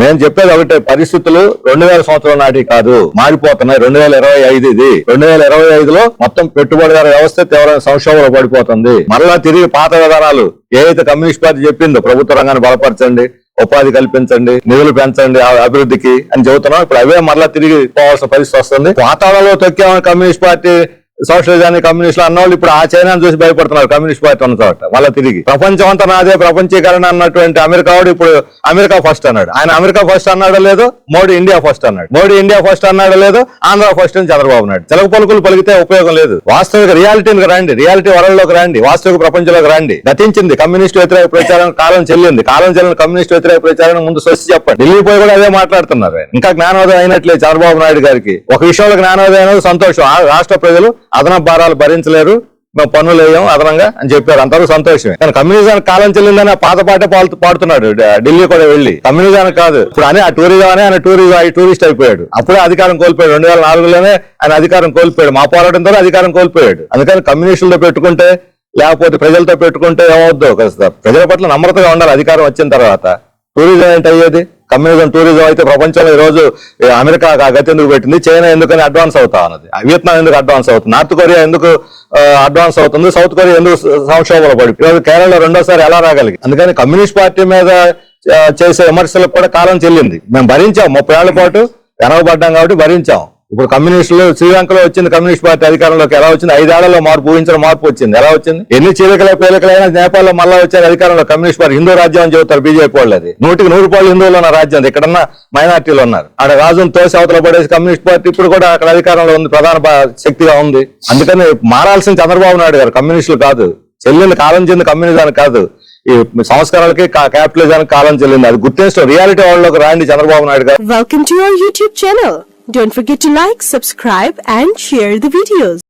మేము చెప్పేది ఒకటే, పరిస్థితులు 2000 సంవత్సరం నాటి కాదు, మారిపోతున్నాయి. 2025 ఇది. 2025లో మొత్తం పెట్టుబడిదారు వ్యవస్థ తీవ్రమైన సంక్షోభంలో పడిపోతుంది. మరలా తిరిగి పాత విధానాలు ఏదైతే కమ్యూనిస్ట్ పార్టీ చెప్పిందో, ప్రభుత్వ రంగాన్ని బలపరచండి, ఉపాధి కల్పించండి, నిధులు పెంచండి అభివృద్ధికి అని చెబుతున్నాం. ఇప్పుడు అవే మరలా తిరిగి పోవాల్సిన పరిస్థితి వస్తుంది. పాతాళంలో తొక్కామని కమ్యూనిస్ట్ పార్టీ, సోషలిజాన్ని, కమ్యూనిస్టులు అన్నవాళ్ళు ఇప్పుడు ఆ చైనాను చూసి భయపడుతున్నారు. కమ్యూనిస్ట్ పార్టీ అన్న చోట మళ్ళీ తిరిగి ప్రపంచం అంతా నాదే, ప్రపంచీకరణ అన్నటువంటి అమెరికా వాడు ఇప్పుడు అమెరికా ఫస్ట్ అన్నాడు. ఆయన అమెరికా ఫస్ట్ అన్నాడో లేదో, మోడీ ఇండియా ఫస్ట్ అన్నాడు. మోడీ ఇండియా ఫస్ట్ అన్నాడో లేదో, ఆంధ్ర ఫస్ట్ అని చంద్రబాబు నాయుడు. చిలక పలుకులు పలికితే ఉపయోగం లేదు. వాస్తవిక రియాలిటీకి రండి, రియాలిటీ వరల్డ్లోకి రండి, వాస్తవిక ప్రపంచంలోకి రండి. గతించింది కమ్యూనిస్ట్ వ్యతిరేక ప్రచారం, కాలం చెల్లింది. కాలం చెల్లిన కమ్యూనిస్ట్ వ్యతిరేక ప్రచారం ముందు స్వస్తి చెప్పండి. ఢిల్లీ పోయి కూడా అదే మాట్లాడుతున్నారు. ఇంకా జ్ఞానోదయం అయినట్లే చంద్రబాబు నాయుడు గారికి. ఒక విషయంలో జ్ఞానోదయం అనేది సంతోషం. రాష్ట్ర ప్రజలు అదనపు భారాలు భరించలేరు, మేము పన్నులు వేయం అదనంగా అని చెప్పారు. అంతవరకు సంతోషమే. కానీ కమ్యూనిజానికి కాలం చెల్లిందని పాత పాటే పాడుతున్నాడు ఢిల్లీ కూడా వెళ్ళి. కమ్యూనిజానికి కాదు, ఇప్పుడు ఆ టూరిజం అని ఆయన టూరిస్ట్ అయిపోయాడు. అప్పుడే అధికారం కోల్పోయాడు. 2004లోనే ఆయన అధికారం కోల్పోయాడు. మా పోరాటంతో అధికారం కోల్పోయాడు. అందుకని కమ్యూనిస్టులతో పెట్టుకుంటే, లేకపోతే ప్రజలతో పెట్టుకుంటే ఏమవుద్దో. ప్రజల పట్ల నమ్రతగా ఉండాలి అధికారం వచ్చిన తర్వాత. టూరిజం ఏంటి అయ్యేది? కమ్యూనిజం టూరిజం అయితే ప్రపంచంలో ఈ రోజు అమెరికా గతి ఎందుకు పెట్టింది? చైనా ఎందుకని అడ్వాన్స్ అవుతా ఉన్నది? వియత్నాం ఎందుకు అడ్వాన్స్ అవుతుంది? నార్త్ కొరియా ఎందుకు అడ్వాన్స్ అవుతుంది? సౌత్ కొరియా ఎందుకు సంక్షోభంలో పడి ఈరోజు కేరళలో రెండోసారి ఎలా రాగలిగి? అందుకని కమ్యూనిస్ట్ పార్టీ మీద చేసే విమర్శలకు కూడా కాలం చెల్లింది. మేము భరించాం 30 ఏళ్ల పాటు, వెనకబడ్డాం కాబట్టి భరించాం. ఇప్పుడు కమ్యూనిస్టులు శ్రీలంకలో వచ్చింది కమ్యూనిస్ట్ పార్టీ అధికారంలోకి, ఎలా వచ్చింది? 5 ఏళ్లలో ఊహించిన మార్పు వచ్చింది. ఎలా వచ్చింది? ఎన్ని పేలికలైనా నేపాల్లో మళ్ళా వచ్చారు అధికారంలో కమ్యూనిస్ట్ పార్టీ. హిందూ రాజ్యం అని చెబుతారు బీజేపీ వాళ్ళు. అది 100% హిందువులు ఉన్న రాజ్యం. ఇక్కడన్నా మైనార్టీలు ఉన్నారు. ఆడ రాజును తోసి అవతల పడేసి కమ్యూనిస్ట్ పార్టీ ఇప్పుడు కూడా అక్కడ అధికారంలో ఉంది, ప్రధాన శక్తిగా ఉంది. అందుకని మారాల్సిన చంద్రబాబు నాయుడు గారు, కమ్యూనిస్టులు కాదు. చెల్లింది కాలం చెంది కమ్యూనిజానికి కాదు, ఈ సంస్కారాలకి క్యాపిటలిజానికి కాలం చెల్లింది. అది గుర్తించడం రియాలిటీ వరల్డ్లోకి రాండి చంద్రబాబు నాయుడు గారు. Welcome to our YouTube channel. Don't forget to like, subscribe and share the videos.